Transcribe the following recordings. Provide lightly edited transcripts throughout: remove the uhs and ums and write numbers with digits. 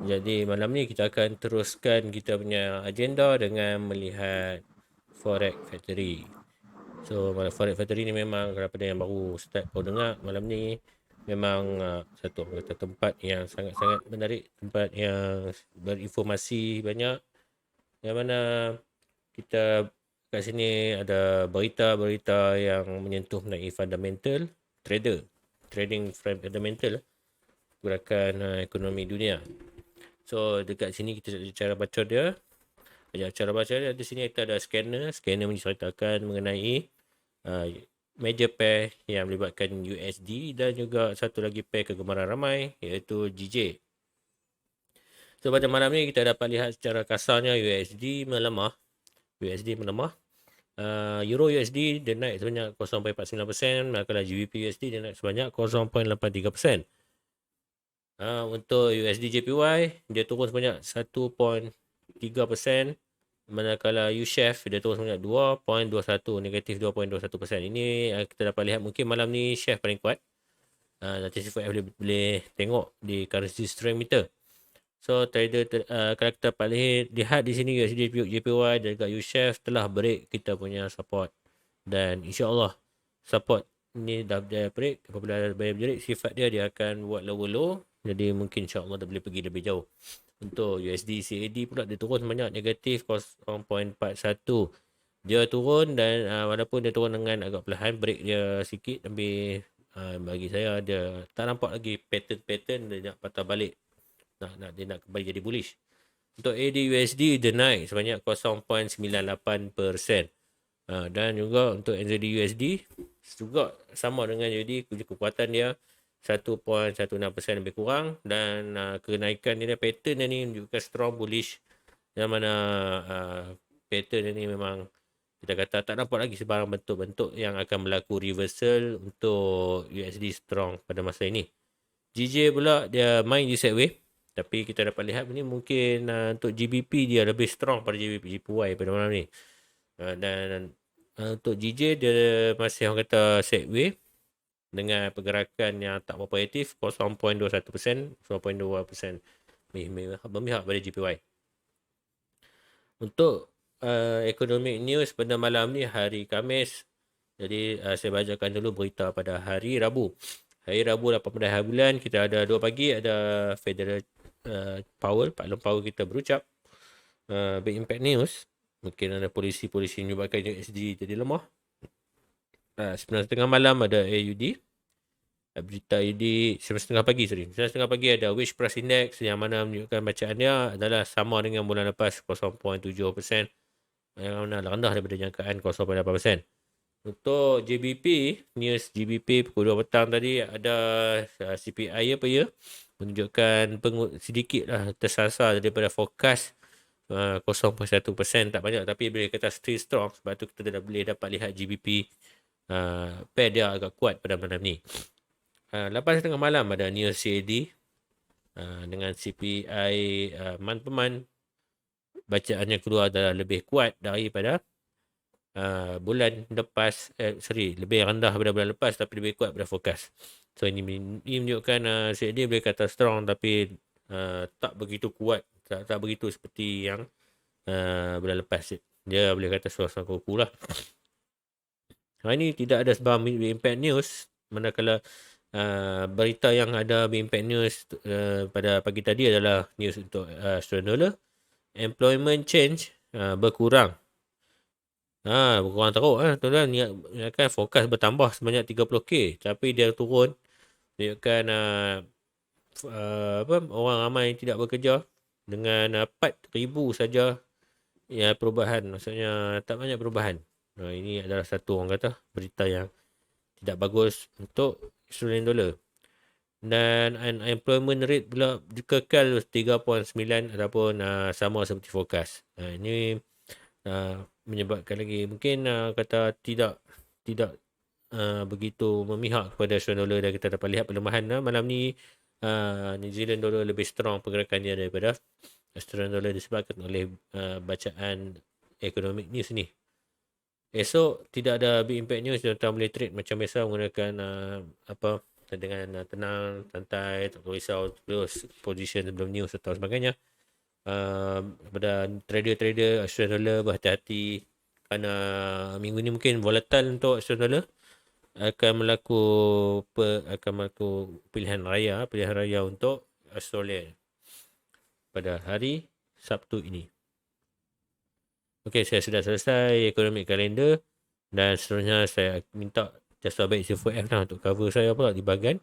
Jadi malam ni kita akan teruskan kita punya agenda dengan melihat Forex Factory. So Forex Factory ni memang daripada yang baru start baru dengar malam ni, memang satu kata tempat yang sangat-sangat menarik, tempat yang berinformasi banyak, yang mana kita kat sini ada berita-berita yang menyentuh mengenai fundamental trader, trading fundamental gerakan ekonomi dunia. So dekat sini kita cara baca dia. Cara baca dia di sini kita ada scanner. Scanner menceritakan mengenai uh, major pair yang melibatkan USD dan juga satu lagi pair kegemaran ramai iaitu GJ. So pada malam ni kita dapat lihat secara kasarnya USD melemah. Euro USD dia naik sebanyak 0.49%, manakala GBP USD dia naik sebanyak 0.83%. Untuk USD JPY dia turun sebanyak 1.3%, manakala USHEF dia turun sebanyak 2.21, negatif 2.21%. Ini kita dapat lihat mungkin malam ni SHEF paling kuat. Nanti CFF boleh tengok di currency strength meter. So trader kalau kita paling lihat di sini USD JPY dan juga USHEF telah break kita punya support, dan insya-Allah support ni dah break. Apabila break sifat dia akan buat lower low, jadi mungkin insya-Allah dah boleh pergi lebih jauh. Untuk USD CAD pula dia turun sebanyak negatif 0.41. Dia turun dan walaupun dia turun dengan agak perlahan, break dia sikit, tapi bagi saya dia tak nampak lagi pattern dia nak patah balik. Dia nak kembali jadi bullish. Untuk AUD dia naik sebanyak 0.98%. Dan juga untuk NZD USD juga sama dengan USD, kekuatan dia 1.16% lebih kurang, dan kenaikan dia pattern dia ni menunjukkan strong bullish, yang mana pattern dia ni memang kita kata tak nampak lagi sebarang bentuk-bentuk yang akan berlaku reversal untuk USD strong pada masa ini. GJ pula dia main di sideways, tapi kita dapat lihat ni mungkin untuk GBP dia lebih strong pada JPY pada malam ni. Dan untuk GJ dia masih orang kata sideways dengan pergerakan yang tak berapa aktif, 0.21%, 0.2% memihak pada JPY. Untuk economic news pada malam ni hari Khamis, jadi saya bacakan dulu berita pada hari Rabu. Hari Rabu 18 hari bulan, kita ada 2 pagi, ada Federal Powell, Pak Long Powell kita berucap. Big impact news, mungkin ada polisi-polisi menyebabkan USD jadi lemah. 9.30 malam ada AUD. Berita AUD 9.30 pagi, 9.30 pagi ada Wage Price Index, yang mana menunjukkan bacaannya adalah sama dengan bulan lepas, 0.7%, yang mana rendah daripada jangkaan 0.8%. Untuk JBP, news JBP pukul 2 petang tadi ada CPI apa ya, menunjukkan sedikit lah tersasar daripada forecast 0.1%, tak banyak, tapi boleh kata still strong. Sebab tu kita dah boleh dapat lihat GBP pair dia agak kuat pada malam ni. 8.30 malam ada news CAD dengan CPI month per month, bacaannya keluar adalah lebih kuat daripada bulan lepas, lebih rendah daripada bulan lepas tapi lebih kuat pada forecast. So ini menunjukkan CAD boleh kata strong, tapi tak begitu kuat, tak begitu seperti yang bulan lepas. Dia boleh kata suara-suara kuku lah. Hari ini tidak ada sebarang impact news, manakala berita yang ada impact news pada pagi tadi adalah news untuk Australian dollar. Employment change berkurang. Berkurang teruk tuan-tuan. Ni akan fokus bertambah sebanyak 30k, tapi dia turun, menunjukkan orang ramai tidak bekerja, dengan 4,000 saja ya perubahan, maksudnya tak banyak perubahan. Ini adalah satu orang kata berita yang tidak bagus untuk Australian dollar. Dan unemployment rate pula kekal 3.9 ataupun sama seperti forecast. Ini menyebabkan lagi mungkin kata tidak begitu memihak kepada Australian dollar, dan kita dapat lihat pelemahan malam ni. New Zealand dollar lebih strong pergerakan dia daripada Australian dollar disebabkan oleh bacaan economic news ni. Esok tidak ada big impact news, tuan-tuan boleh trade macam biasa menggunakan dengan tenang, santai, tak perlu risau terus position sebelum news atau sebagainya. Kepada trader-trader Australian dollar, berhati-hati kerana minggu ni mungkin volatile untuk Australian dollar. Akan berlaku pilihan raya untuk Australia pada hari Sabtu ini. Okey, saya sudah selesai economic calendar dan seterusnya saya minta jasa baik C4F lah untuk cover saya pula di bahagian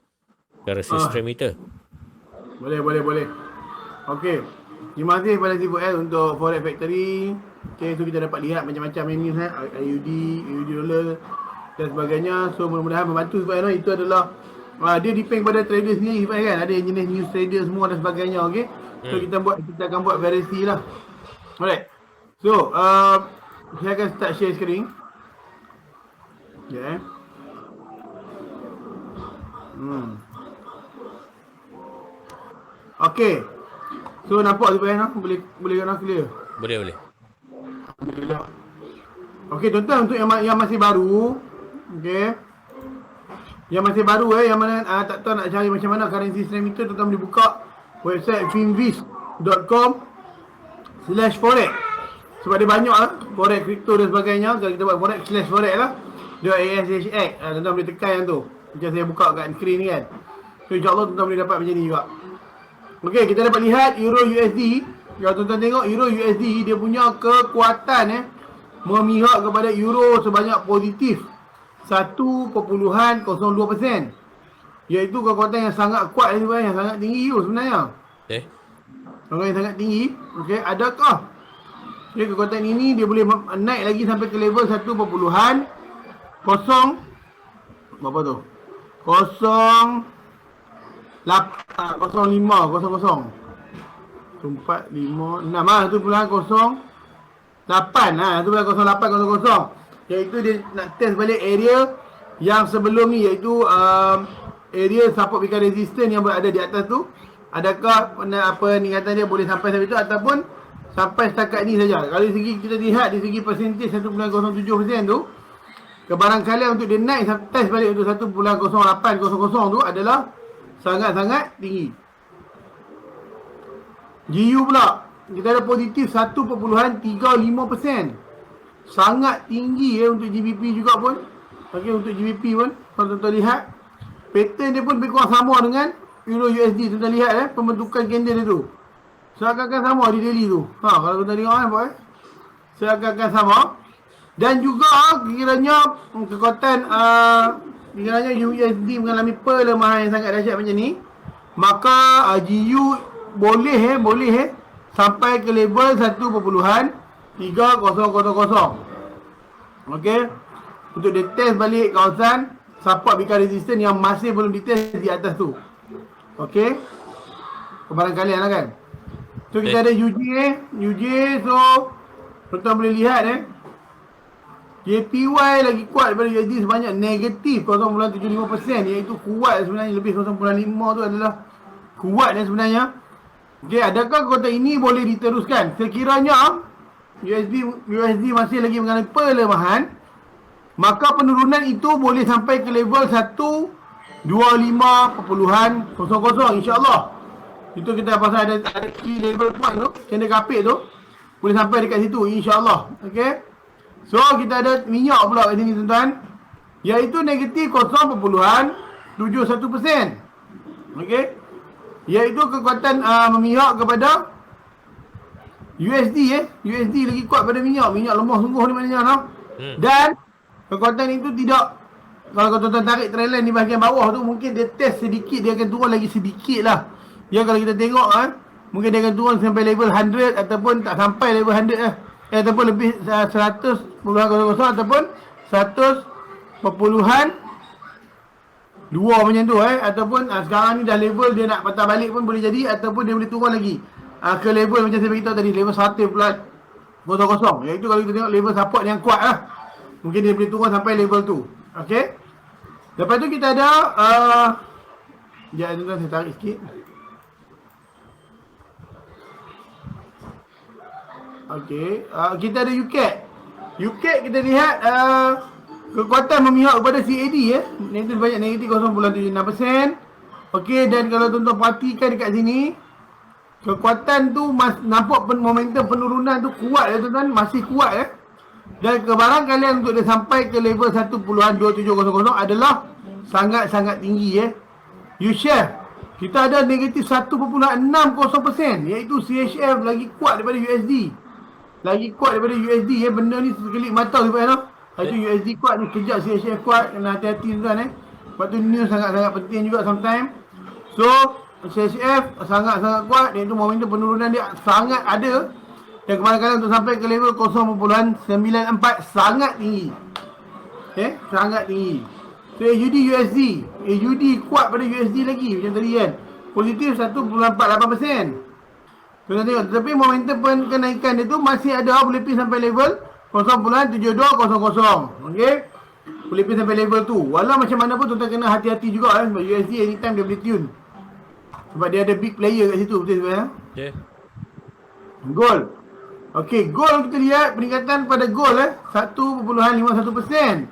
currency stream meter. Boleh. Okey. Terima kasih kepada C4F untuk Forex Factory. Okey, so kita dapat lihat macam-macam news AUD dollar dan sebagainya. So mudah-mudahan membantu supaya itu adalah dia depend pada trader sendiri kan. Ada yang jenis news trader semua dan sebagainya, okey. So kita akan buat variasi lah. Alright. So saya akan start share screen. Ya. Okey. So nampak tu kan? Boleh kena clear. Boleh. Alhamdulillah. Okey, tuan-tuan, untuk yang masih baru, okey. Yang masih baru yang mana tak tahu nak cari macam mana currency stream itu, tuan-tuan boleh buka website finviz.com/forex. Sebab dia banyak forex, kripto dan sebagainya. Kalau kita buat forex/forex lah, dia ASHX. Tuan-tuan boleh tekan yang tu. Macam saya buka kat screen ni kan. So insyaAllah tuan-tuan boleh dapat macam ni juga. Okey, kita dapat lihat Euro USD. Kalau tuan-tuan tengok Euro USD, dia punya kekuatan memihak kepada Euro sebanyak positif 1.02%. Iaitu kekuatan yang sangat kuat yang sangat tinggi sebenarnya. Kekuatan yang sangat tinggi. Okey, adakah kekuatan ini dia boleh naik lagi sampai ke level 1.0 berapa tu? 0.500 tu pulang 0.8 tu pulang 0.800, iaitu dia nak test balik area yang sebelum ni, iaitu area support become resistance yang berada di atas tu. Adakah ningkatan dia boleh sampai itu ataupun sampai setakat ni saja. Kalau dari segi kita lihat dari segi persentage 1.07% tu, kebarangkalian untuk dia naik test balik untuk 1.0800 tu adalah sangat-sangat tinggi. GU pula kita ada positif 1.35%. Sangat tinggi untuk GBP juga pun. Okey, untuk GBP pun kalau tuan-tuan lihat pattern dia pun lebih kurang sama dengan Euro USD. Tuan-tuan lihat pembentukan candle dia tu. Seakan-akan sama di daily tu. Kalau tuan-tuan tengok boy. Seakan-akan sama. Dan juga kiranya kekuatan kiranya USD mengalami pelemahan yang sangat dahsyat macam ni, maka GU boleh sampai ke level 1.300. Okey, untuk dia test balik kawasan support become resistance yang masih belum ditest di atas tu. Okey, kebarangkalian lah kan. So kita ada UJ, so tuan-tuan boleh lihat JPY lagi kuat daripada USD sebanyak negatif 0.75%, iaitu kuat sebenarnya. Lebih 0.5 tu adalah kuat sebenarnya. Okey, adakah kekuatan ini boleh diteruskan? Sekiranya USD masih lagi mengalami pelemahan, maka penurunan itu boleh sampai ke level 125.00 insya-Allah. Itu kita pasal ada key level point tu, candle kapit tu boleh sampai dekat situ insya-Allah. Okey. So kita ada minyak pula kat sini tuan-tuan, iaitu negatif 0.71%. Okey. Iaitu kekuatan memihak kepada USD lagi kuat pada minyak. Minyak lemah sungguh ni maknanya Dan kekuatan itu tidak, kalau tuan-tuan tarik trendline di bahagian bawah tu, mungkin dia test sedikit, dia akan turun lagi sedikit lah. Ya, kalau kita tengok mungkin dia akan turun sampai level 100 ataupun tak sampai level 100 ataupun lebih 100.00 ataupun 100.2 macam tu ataupun sekarang ni dah level dia nak patah balik pun boleh jadi, ataupun dia boleh turun lagi ke level macam saya beritahu tadi, level 1.00, iaitu kalau kita tengok level support yang kuat lah, mungkin dia boleh turun sampai level tu. Okey, lepas tu kita ada sekejap saya tarik sikit. Okey, kita ada UK kita lihat Kekuatan memihak kepada CAD negatif banyak negatif 0.76%. Okey, dan kalau tuan-tuan perhatikan dekat sini, kekuatan tu nampak momentum penurunan tu kuat tuan-tuan, masih kuat Dan kebarang kalian untuk dia sampai ke level 1.2700 adalah sangat-sangat tinggi You share. Kita ada negatif 1.60%, iaitu CHF lagi kuat daripada USD. Benda ni sekelip mata tuan-tuan. Itu USD kuat ni, kejap CHF kuat, kena hati-hati tuan Sebab tu news sangat-sangat penting juga sometimes. So CHF sangat-sangat kuat, iaitu momentum penurunan dia sangat ada. Dan kemarin-kemarin untuk sampai ke level 0.94 sangat tinggi. Sangat tinggi. So AUD USD, AUD kuat pada USD lagi macam tadi kan. Positif 1.48%. Tuan tengok, tetapi momentum kenaikan dia tu masih ada, boleh pergi sampai level 0.7200. Okey. Boleh pergi sampai level tu. Walau macam mana pun tuan kena hati-hati juga sebab USD anytime dia boleh tune. Sebab dia ada big player kat situ, betul sebenarnya. Gold. Okey, gold kita lihat peningkatan pada gold 1.51%.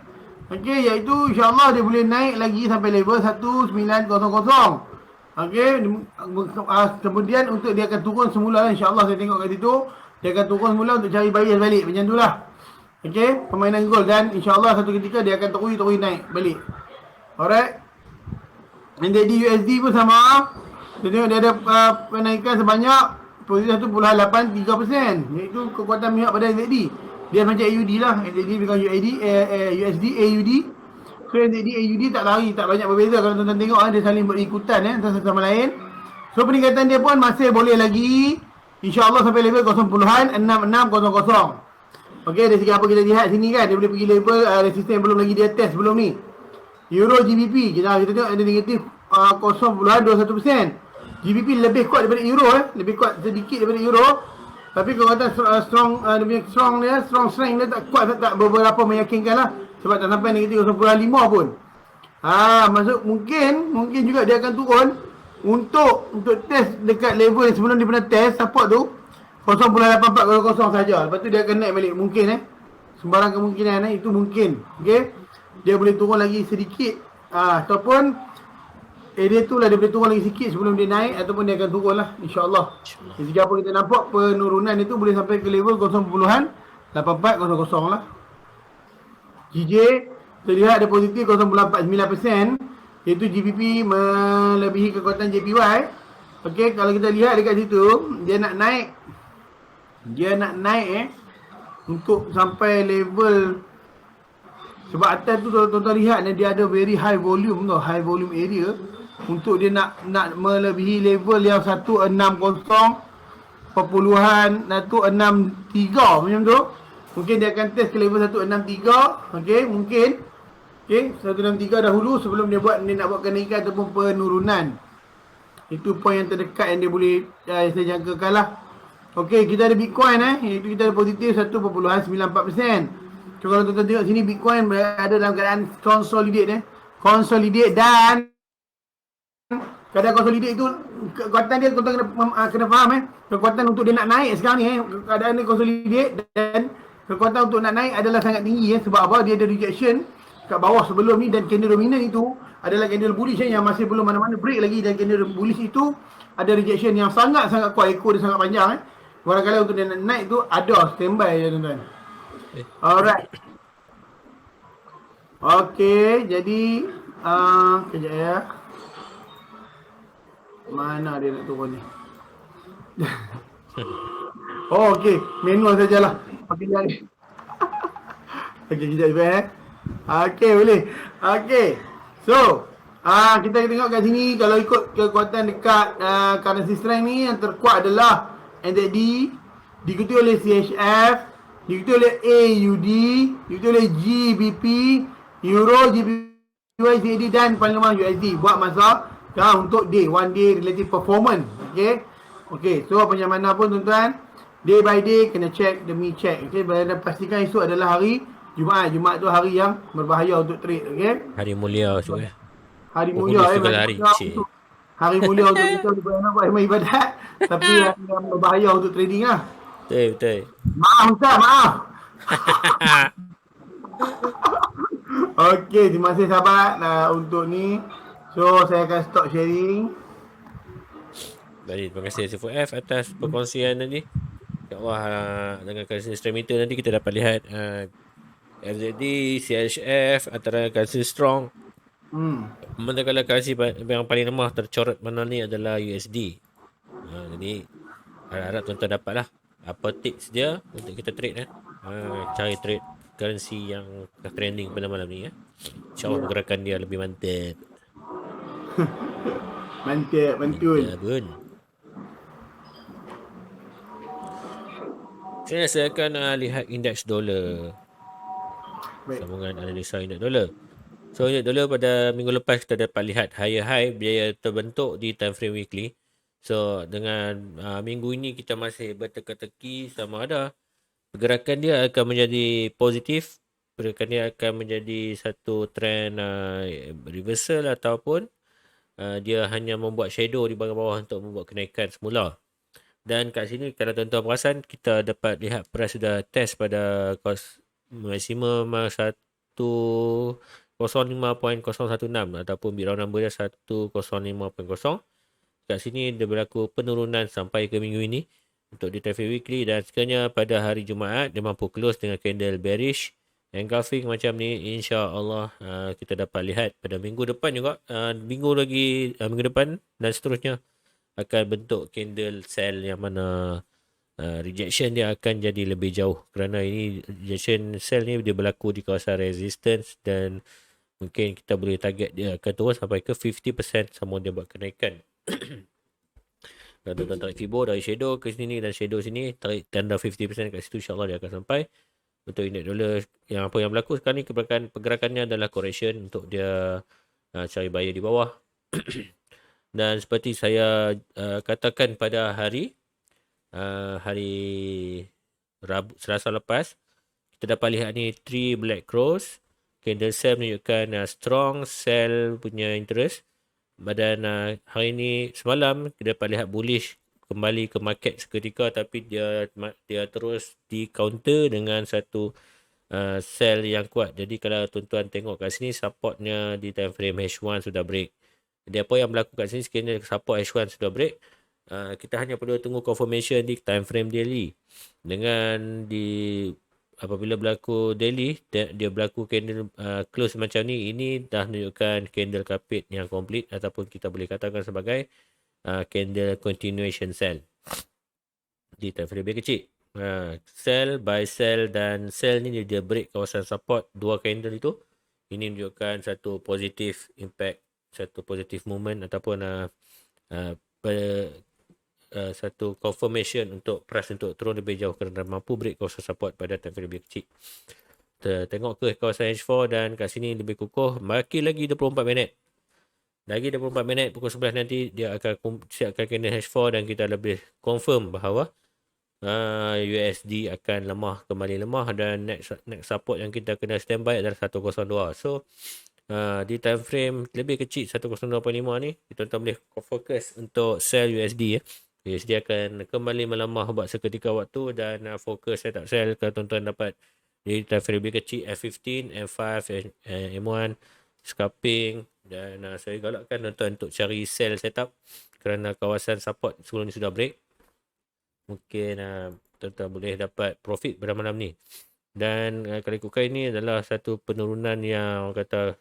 Okey, iaitu insya-Allah dia boleh naik lagi sampai level 1900. Okey, kemudian untuk dia akan turun semula insya-Allah, saya tengok kat situ dia akan turun semula untuk cari bias balik macam itulah. Okey, permainan gold, dan insya-Allah satu ketika dia akan terus naik balik. Alright. And jadi USD pun sama. Kita tengok dia ada penaikan sebanyak posisi 1.83%, iaitu kekuatan pihak pada NZD. Dia macam AUD lah, NZD bukan USD AUD. So NZD AUD tak lari, tak banyak berbeza kalau tuan-tuan tengok dia saling berikutan antara satu sama lain. So peningkatan dia pun masih boleh lagi, insya-Allah sampai level 0.6600. Okey, dari segi apa kita lihat sini kan, dia boleh pergi level resistance yang belum lagi dia test sebelum ni. Euro GBP kita tengok ada negatif 0.21%. GBP lebih kuat daripada euro lebih kuat sedikit daripada euro. Tapi kalau kata strong strength dia tak kuat, tak beberapa meyakinkan lah. Sebab tak sampai negatif 0.5 pun. Maksud mungkin juga dia akan turun untuk test dekat level yang sebelum dia pernah test support tu 0.8400 saja. Lepas tu dia akan naik balik mungkin sembarang kemungkinan itu mungkin. Okey. Dia boleh turun lagi sedikit ataupun area tu lah dia boleh turun lagi sikit sebelum dia naik, ataupun dia akan turun lah insya-Allah. Jadi apa kita nampak penurunan itu boleh sampai ke level 0.8400 lah. GJ terlihat ada positif 0.49%, iaitu GBP melebihi kekuatan JPY. Okey, kalau kita lihat dekat situ dia nak naik untuk sampai level, sebab atas tu tuan-tuan lihat dia ada very high volume area. Untuk dia nak melebihi level yang 160 perpuluhan 163 macam tu. Mungkin dia akan test ke level 163. Okey, mungkin. Okey, 163 dahulu sebelum dia nak buat kenaikan ataupun penurunan. Itu poin yang terdekat yang dia boleh saya jangkakan lah. Okey, kita ada Bitcoin iaitu kita ada positif 1.94%. So, kalau tuan-tuan tengok sini Bitcoin berada dalam keadaan consolidate dan keadaan consolidate itu kekuatan dia tuan-tuan kena faham kekuatan untuk dia nak naik sekarang ni keadaan dia consolidate, dan kekuatan untuk nak naik adalah sangat tinggi sebab apa, dia ada rejection kat bawah sebelum ni, dan candle dominant itu adalah candle bullish yang masih belum mana-mana break lagi, dan candle bullish itu ada rejection yang sangat-sangat kuat, ekor dia sangat panjang barangkali untuk dia nak naik tu ada standby je tuan-tuan. Alright. Okey, jadi kejap ya. Mana dia nak turun ni? Oh, okey. Manual sajalah. Okey, jadi. Okey, kejap Okey, boleh. Okey. So, kita tengok kat sini kalau ikut kekuatan dekat currency strength ni, yang terkuat adalah NZD, diikuti oleh CHF, diikuti oleh AUD, diikuti oleh GBP, Euro, GBP, USD dan paling lemah USD buat masa untuk one day relative performance. Okey, so macam mana pun tuan-tuan, day by day kena check demi check. Okey, dan pastikan esok adalah hari Jumaat. Jumaat tu hari yang berbahaya untuk trade. Okey, hari mulia so hari mulia hari mulia untuk kita buat ibadat, tapi yang berbahaya untuk trading lah. Betul. Maaf Ustaz, maaf. Okey, terima kasih sahabat untuk ni. So saya akan stop sharing. Baik, terima kasih C4F atas perkongsian tadi. InsyaAllah dengan currency strength meter nanti kita dapat lihat FZD, CHF antara currency strong. Manakala currency yang paling lemah tercorot mana ni adalah USD. Jadi harap-harap tuan-tuan dapat lah apa tips dia untuk kita trade cari trade currency yang trending pada malam ni InsyaAllah pergerakan dia lebih mantap. Mantap, mantul. Mantap pun. Sekarang saya akan lihat indeks dolar. Baik. Sambungan analisa indeks dolar. So indeks dolar pada minggu lepas kita dapat lihat higher high dia terbentuk di time frame weekly. So dengan minggu ini kita masih berteka-teki sama ada pergerakan dia akan menjadi positif, pergerakan dia akan menjadi satu trend reversal ataupun dia hanya membuat shadow di bawah-bawah untuk membuat kenaikan semula. Dan kat sini kalau tuan-tuan perasan kita dapat lihat price sudah test pada maksimum 105.016 ataupun bid round number dia 105.0. Kat sini dia berlaku penurunan sampai ke minggu ini untuk di traffic weekly, dan sekiranya pada hari Jumaat dia mampu close dengan candle bearish engulfing macam ni, insya-Allah kita dapat lihat pada minggu depan juga, minggu depan dan seterusnya akan bentuk candle sell yang mana rejection dia akan jadi lebih jauh, kerana ini rejection sell ni dia berlaku di kawasan resistance dan mungkin kita boleh target dia akan turun sampai ke 50% sama dia buat kenaikan. Dan tuan-tuan tarik Fibo dari shadow ke sini dan shadow sini, tarik tanda 50% kat situ, insyaAllah dia akan sampai. Untuk indeks dolar yang apa yang berlaku sekarang ni, pergerakannya adalah correction untuk dia cari buyer di bawah. Dan seperti saya katakan pada hari Selasa lepas, kita dapat lihat ni 3 black cross, candle sell menunjukkan strong sell punya interest. Dan hari ni semalam kita dapat lihat bullish kembali ke market seketika, tapi dia terus di counter dengan satu sell yang kuat. Jadi kalau tuan-tuan tengok kat sini, supportnya di time frame H1 sudah break. Jadi apa yang berlaku kat sini, sekiranya support H1 sudah break, kita hanya perlu tunggu confirmation di time frame daily. Dengan apabila berlaku daily, dia berlaku candle close macam ni, ini dah menunjukkan candle carpet yang complete, ataupun kita boleh katakan sebagai candle continuation sell di time frame lebih kecil. Sell, buy, sell, dan sell ni dia break kawasan support dua candle itu. Ini menunjukkan satu positif impact, satu positif movement ataupun satu confirmation untuk price untuk turun lebih jauh kerana mampu break kawasan support pada time frame lebih kecil. Kita tengok ke kawasan H4 dan kat sini lebih kukuh, lagi 24 minit. Lagi 24 minit pukul 11 nanti dia akan siapkan candle H4 dan kita lebih confirm bahawa USD akan kembali lemah, dan next support yang kita kena standby adalah 102. So di time frame lebih kecil 102.5 ni, tuan-tuan boleh fokus untuk sell USD USD akan kembali melemah buat seketika waktu, dan fokus setup sell kalau tuan-tuan dapat di time frame lebih kecil F15, M5, M1 scalping. Dan saya galakkan tuan-tuan untuk cari sell setup kerana kawasan support sebelum ni sudah break. Mungkin tuan-tuan boleh dapat profit pada malam ni. Dan kalau ikutkan ini adalah satu penurunan yang kata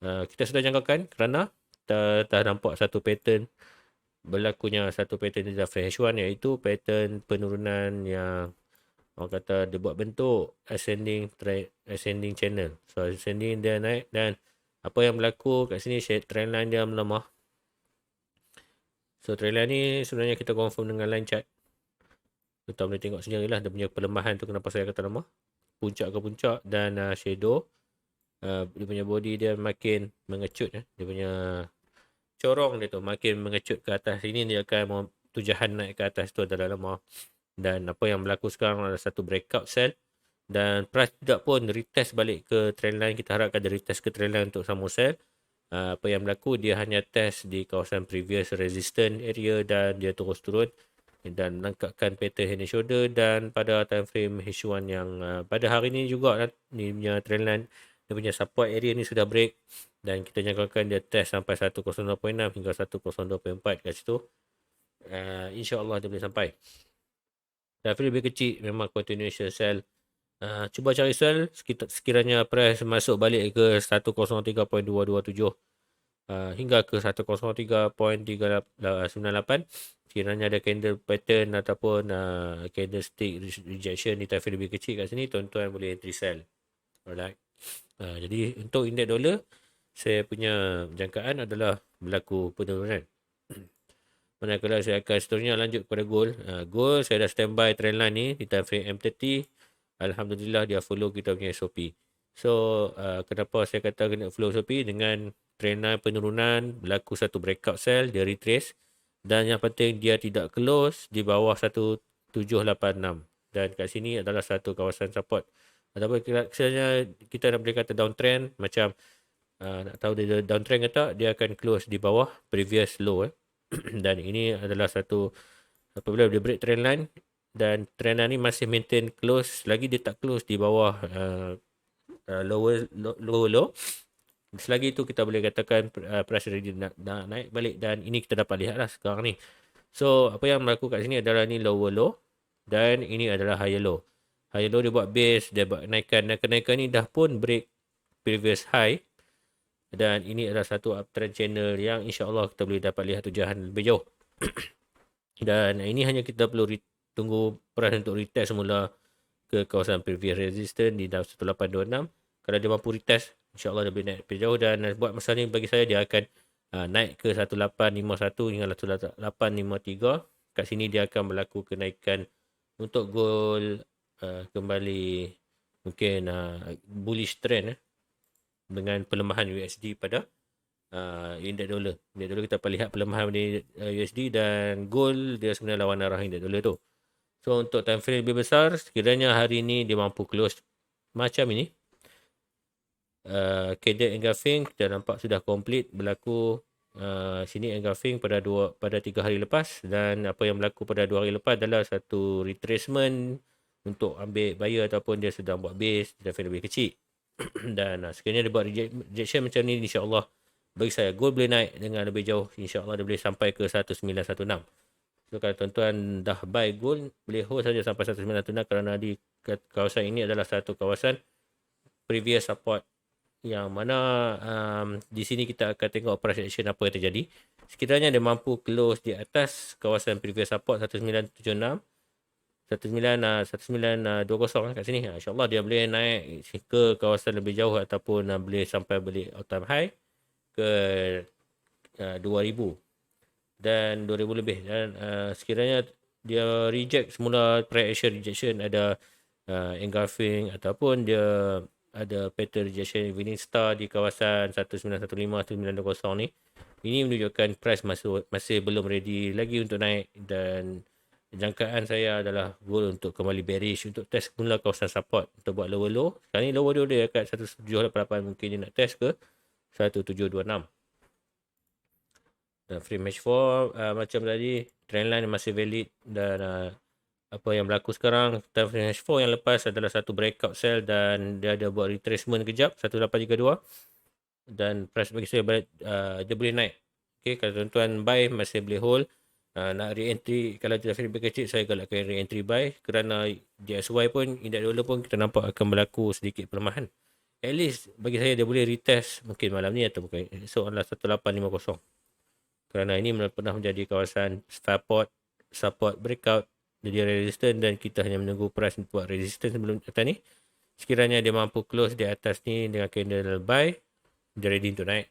kita sudah jangkakan, kerana kita dah nampak satu pattern berlakunya satu pattern di Zafir H1, iaitu pattern penurunan yang orang kata dia buat bentuk ascending channel. So ascending dia naik, dan apa yang berlaku kat sini, trend line dia melemah. So trend line ni sebenarnya kita confirm dengan line chart. Kita boleh tengok sendirilah dia punya pelemahan tu, kenapa saya kata lemah. Puncak ke puncak, dan shadow dia punya body dia makin mengecut. Dia punya corong dia tu makin mengecut ke atas. Ini dia akan tujuan naik ke atas tu adalah lemah. Dan apa yang berlaku sekarang adalah satu breakout sell, dan price juga pun retest balik ke trend line. Kita harapkan dia retest ke trend line untuk sama sell. Apa yang berlaku, dia hanya test di kawasan previous resistance area dan dia terus turun dan menangkapkan pattern head and shoulder. Dan pada time frame H1 yang pada hari ni juga ni punya trend line dia punya support area ni sudah break dan kita jangkakan dia test sampai 102.6 hingga 102.4 kat situ. InsyaAllah dia boleh sampai. Tapi lebih kecil memang continuation sell. Cuba cari sell sekiranya price masuk balik ke 103.227 hingga ke 103.398. Sekiranya ada candle pattern ataupun candlestick rejection di time frame lebih kecil kat sini, tuan-tuan boleh entry sell. Alright. Jadi untuk indeks dolar, saya punya jangkaan adalah berlaku penurunan. Manakala saya akan seterusnya lanjut kepada gold. Gold saya dah standby trendline ni di time frame M30. Alhamdulillah dia follow kita punya SOP. So kenapa saya kata kena follow SOP? Dengan trendline penurunan, berlaku satu breakout sell, dia retrace. Dan yang penting dia tidak close di bawah 1786. Dan kat sini adalah satu kawasan support. Ataupun misalnya kita nak boleh kata downtrend, macam nak tahu dia downtrend ke tak, dia akan close di bawah previous low. Dan ini adalah satu, apabila dia break trend line dan trend line ni masih maintain close, lagi dia tak close di bawah lower low, selagi itu kita boleh katakan price ready nak naik balik, dan ini kita dapat lihat lah sekarang ni. So apa yang berlaku kat sini adalah ni lower low dan ini adalah higher low. Higher low dia buat base, dia buat kenaikan, dan kenaikan ni dah pun break previous high. Dan ini adalah satu uptrend channel yang insyaAllah kita boleh dapat lihat tujuan lebih jauh. Dan ini hanya kita perlu tunggu price untuk retest semula ke kawasan previous resistance di dalam 1826. Kalau dia mampu retest, insyaAllah dia boleh naik lebih jauh. Dan buat masa ni bagi saya dia akan naik ke 1851 hingga 1853. Kat sini dia akan berlaku kenaikan untuk gold kembali mungkin bullish trend dengan pelemahan USD pada indeks dolar. Indeks dolar kita dapat lihat pelemahan di USD, dan gold dia sebenarnya lawan arah indeks dolar tu. So untuk time frame lebih besar, sekiranya hari ni dia mampu close macam ini, candle engulfing kita nampak sudah complete berlaku. Sini engulfing pada 3 hari lepas, dan apa yang berlaku pada 2 hari lepas adalah satu retracement untuk ambil buyer ataupun dia sedang buat base di time frame lebih kecil. Dan sekiranya dia buat rejection macam ni, insyaAllah bagi saya gold boleh naik dengan lebih jauh. InsyaAllah dia boleh sampai ke 1916. So kalau tuan-tuan dah buy gold, boleh hold saja sampai 1916, kerana di kawasan ini adalah satu kawasan previous support, yang mana di sini kita akan tengok price action apa yang terjadi. Sekiranya dia mampu close di atas kawasan previous support 1976, 1920 kat sini, insyaAllah dia boleh naik ke kawasan lebih jauh ataupun boleh sampai balik all time high ke 2000 dan 2000 lebih. Dan sekiranya dia reject semula price action rejection, ada engulfing ataupun dia ada pattern rejection winning star di kawasan 1915 1920 ni, ini menunjukkan price masih belum ready lagi untuk naik. Dan jangkaan saya adalah gold untuk kembali bearish, untuk test semula kawasan support untuk buat lower low. Sekarang ni lower low dia kat 1788, mungkin dia nak test ke 1726. Dan frame H4 macam tadi, trendline masih valid. Dan apa yang berlaku sekarang, frame H4 yang lepas adalah satu breakout sell, dan dia ada buat retracement kejap 1832, dan price bagi saya dia boleh naik. Okay, kalau tuan-tuan buy masih boleh hold. Nak re-entry, kalau tidak lebih kecil, saya galakkan re-entry buy, kerana DXY pun, indeks dolar pun kita nampak akan berlaku sedikit pelemahan. At least bagi saya dia boleh retest mungkin malam ni atau mungkin esok adalah 1850, kerana ini pernah menjadi kawasan support breakout, jadi resistance, dan kita hanya menunggu price untuk buat resistance sebelum atas ni. Sekiranya dia mampu close di atas ni dengan candle buy, dia ready untuk naik.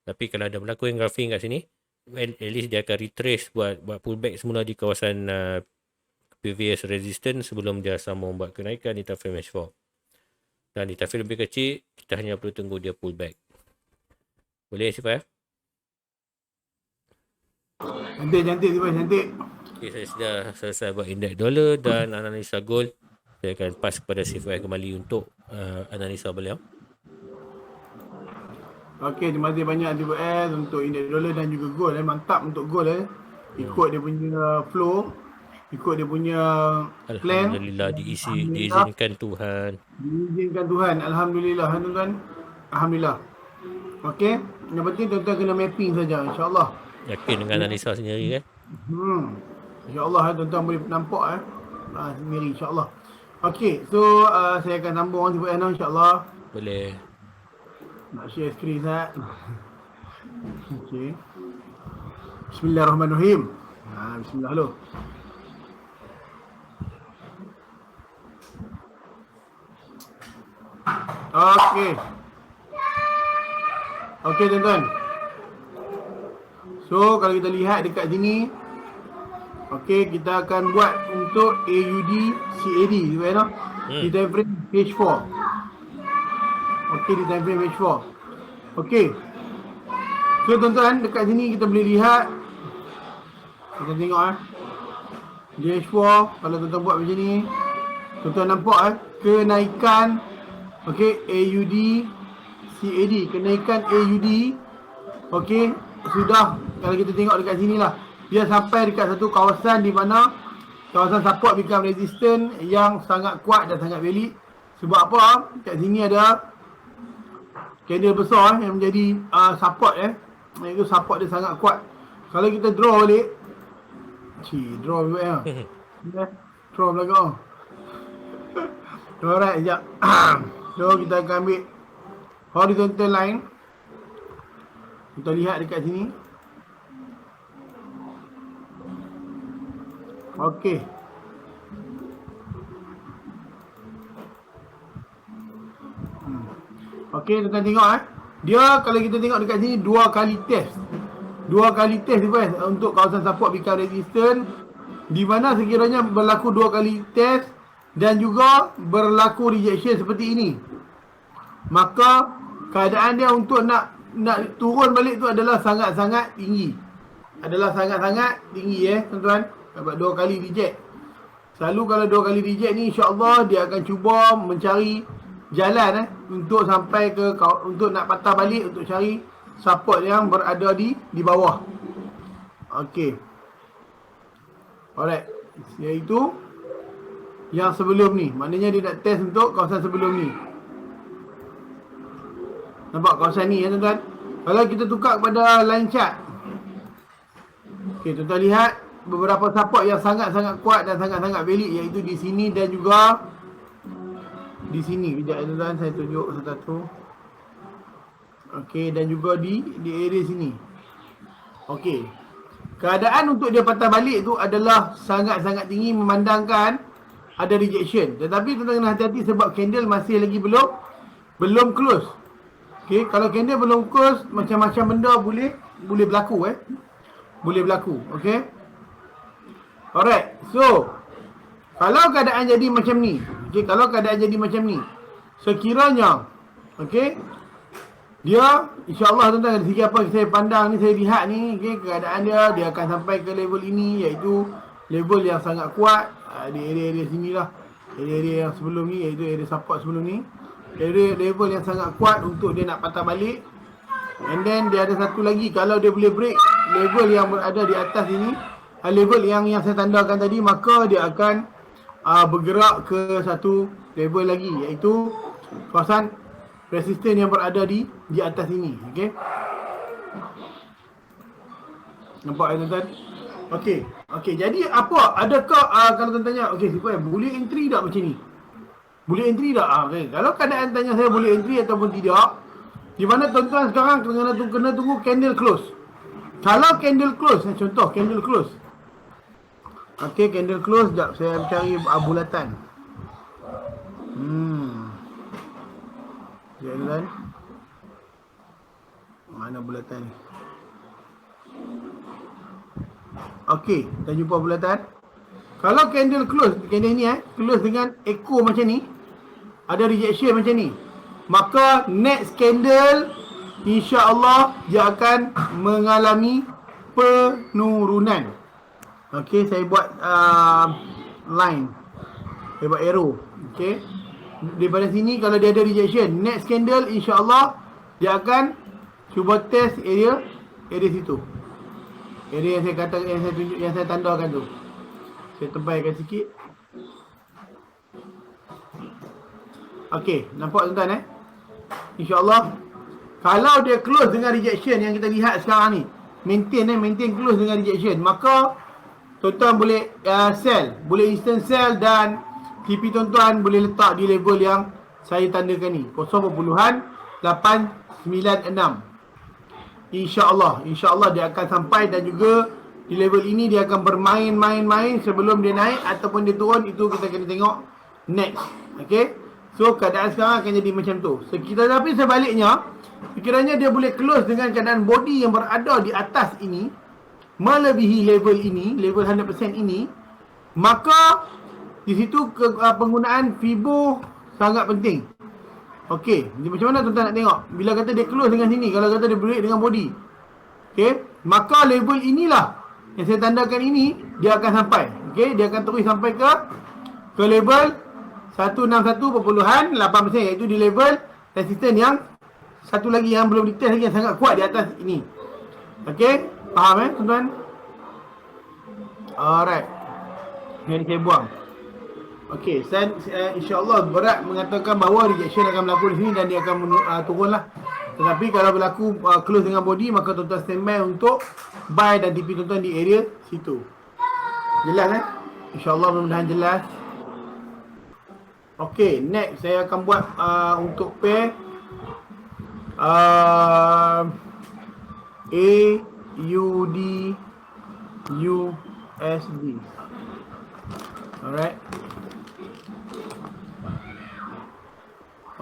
Tapi kalau ada berlaku engulfing kat sini, at least dia akan retrace, buat pullback semula di kawasan previous resistance sebelum dia sambung buat kenaikan di time frame H4. Dan di time frame lebih kecil, kita hanya perlu tunggu dia pullback. Boleh Sifai? Cantik tu bang, cantik. Okay, saya sudah selesai buat indeks dolar dan analisa gold. Saya akan pass kepada Sifai kembali untuk analisa beliau. Okey, terima kasih banyak TBS untuk indeks dolar dan juga gold. Mantap untuk gold. Ikut dia punya flow, ikut dia punya plan. Alhamdulillah diizinkan Tuhan. Diizinkan Tuhan. Alhamdulillah tuan-tuan. Alhamdulillah. Okey. Yang penting tuan-tuan kena mapping saja, insya-Allah. Yakin dengan analisa sendiri kan? InsyaAllah tuan-tuan boleh nampak sendiri insyaAllah. Okey, so saya akan sambung nanti buat insyaAllah. Boleh. Nak share skrin Ustaz. Okey. Bismillahirrahmanirrahim. Bismillah dulu. Okey. Okey tuan-tuan. So kalau kita lihat dekat sini, okey, kita akan buat untuk AUD CAD, tuan-tuan. Di time frame H4. Okey, di time frame H4. Okey. So tuan-tuan, dekat sini kita boleh lihat, kita tengok di H4, kalau tuan-tuan buat macam ni, tuan-tuan nampak kenaikan, okey, AUD CAD, kenaikan AUD, okey, sudah, kalau kita tengok dekat sini lah, dia sampai dekat satu kawasan di mana kawasan support become resistant yang sangat kuat dan sangat valid. Sebab apa? Kat sini ada candle besar yang menjadi support iaitu support dia sangat kuat. Kalau kita draw balik, draw balik draw belakang. Alright, sekejap. So kita akan ambil horizontal line. Kita lihat dekat sini. Okey. Okey, tuan-tuan tengok dia kalau kita tengok dekat sini dua kali test untuk kawasan support become resistant, di mana sekiranya berlaku dua kali test dan juga berlaku rejection seperti ini, maka keadaan dia untuk nak turun balik tu adalah sangat-sangat tinggi. Tuan-tuan. Dapat dua kali reject. Selalu kalau dua kali reject ni, insya-Allah dia akan cuba mencari jalan untuk sampai ke, untuk nak patah balik, untuk cari support yang berada di bawah. Okey. Alright. Iaitu yang sebelum ni. Maknanya dia nak test untuk kawasan sebelum ni. Nampak kawasan ni tuan-tuan. Kalau kita tukar kepada line chart. Okey, tuan-tuan lihat beberapa support yang sangat-sangat kuat dan sangat-sangat valid, iaitu di sini dan juga di sini. Sekejap tuan-tuan, saya tunjuk satu-satu. Okey, dan juga di area sini. Okey. Keadaan untuk dia patah balik tu adalah sangat-sangat tinggi memandangkan ada rejection. Tetapi tuan-tuan kena hati-hati sebab candle masih lagi belum close. Okey, kalau candle belum close, macam-macam benda boleh berlaku Boleh berlaku, okey. Alright, so kalau keadaan jadi macam ni, sekiranya, okey, dia insya-Allah tuan-tuan dari segi apa saya pandang ni, saya lihat ni, okey, keadaan dia akan sampai ke level ini, iaitu level yang sangat kuat di area-area sinilah, area-area yang sebelum ni, iaitu area support sebelum ni, area level yang sangat kuat untuk dia nak patah balik. And then dia ada satu lagi, kalau dia boleh break level yang berada di atas ini, level yang saya tandakan tadi, maka dia akan bergerak ke satu level lagi, iaitu kawasan resisten yang berada di atas ini. Okey. Nampak tuan-tuan? Okey, jadi apa? Adakah kalau tuan tanya, okey, siapa boleh entry tak macam ni? Boleh entry tak? Okay. Kalau keadaan tanya saya boleh entry ataupun tidak, di mana tuan-tuan sekarang kena tunggu candle close. Kalau candle close, contoh candle close. Okey, candle close. Sekejap, saya cari bulatan. Sekejap tuan. Mana bulatan ni? Okey, kita jumpa bulatan. Kalau candle close, candle ni close dengan echo macam ni, ada rejection macam ni, maka next candle insya-Allah dia akan mengalami penurunan. Okey, saya buat line. Saya buat arrow. Okey. Daripada sini kalau dia ada rejection, next candle insya-Allah dia akan cuba test area situ. Area yang saya kata, yang saya tandakan tu. Saya tebalkan sikit. Okey, nampak tuan-tuan InsyaAllah. Kalau dia close dengan rejection yang kita lihat sekarang ni, maintain close dengan rejection, maka tuan-tuan boleh sell, boleh instant sell, dan TP tuan-tuan boleh letak di level yang saya tandakan ni, 0.896. InsyaAllah dia akan sampai, dan juga di level ini dia akan bermain sebelum dia naik ataupun dia turun. Itu kita kena tengok next. Okay, so keadaan sekarang akan jadi macam tu. So kita, tapi sebaliknya, sekiranya dia boleh close dengan keadaan body yang berada di atas ini, melebihi level ini, level 100% ini, maka di situ penggunaan Fibo sangat penting. Okey, jadi macam mana tuan-tuan nak tengok? Bila kata dia close dengan sini, kalau kata dia break dengan body, okey, maka level inilah yang saya tandakan ini, dia akan sampai. Okey, dia akan terus sampai ke level 161.8%, iaitu di level resistance yang satu lagi yang belum ditest lagi, yang sangat kuat di atas ini. Okey, faham tuan-tuan? Alright. Ini saya buang. Okey, insya-Allah berat mengatakan bahawa rejection akan berlaku di sini dan dia akan turunlah. Tetapi kalau berlaku close dengan body, maka tuan-tuan standby untuk buy dan TP tuan-tuan di area situ. Jelas InsyaAllah, mudah-mudahan jelas. Okey, next saya akan buat untuk pair AUD USD. Alright.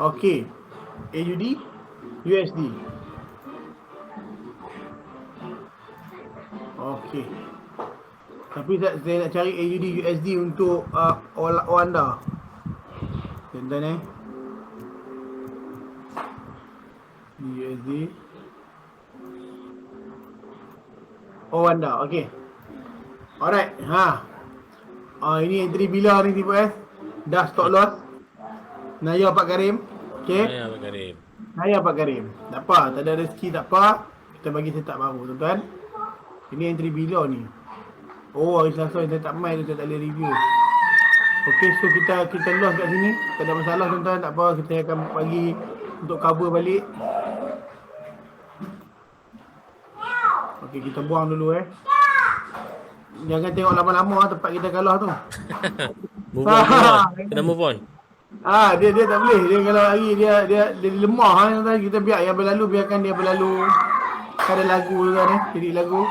Okey, AUD USD. Okey. Tapi saya nak cari AUD USD untuk Wanda. Tuan-tuan USD. Wanda, okey. Alright, ini entry bila ni tipu dah stop loss. Naya Pak Karim. Okey. Naya Pak Karim. Tak apa, tak ada rezeki tak apa. Kita bagi setup baru tuan-tuan. Ini entry bila ni? Oh, hari Selasa saya tak main tu, saya tak boleh review. Okey, so kita loss kat sini. Tak ada masalah tuan-tuan, tak apa, kita akan bagi untuk cover balik. Okey, kita buang dulu Jangan tengok lama-lama tempat kita kalah tu. Move on. Kena move on. Dia tak boleh. Dia kalau hari dia lemah kita biar yang berlalu, biarkan dia berlalu. Ada lagu kan jadi lagu.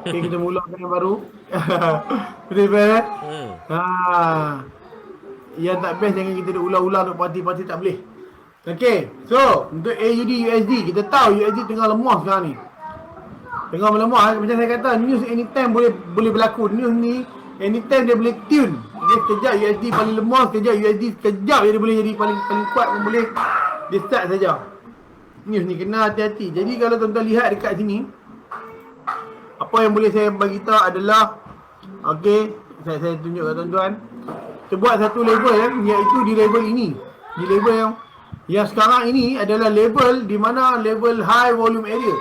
Okay, kita mulakan yang baru. Betul yang tak best jangan kita ulang-ulang untuk parti-parti, tak boleh. Okey, so untuk AUD USD, kita tahu USD tengah lemah sekarang ni. Tengah melemah, macam saya kata, news anytime boleh berlaku. News ni anytime dia boleh tune. Dia sekejap USD paling lemah, sekejap USD sekejap dia boleh jadi paling kuat pun boleh. Dia start saja. News ni kena hati-hati. Jadi kalau tuan-tuan lihat dekat sini, apa yang boleh saya bagi tahu adalah, okey, saya tunjuk kat tuan-tuan. Kita buat satu level iaitu di level ini. Di level yang sekarang ini adalah level di mana level high volume area.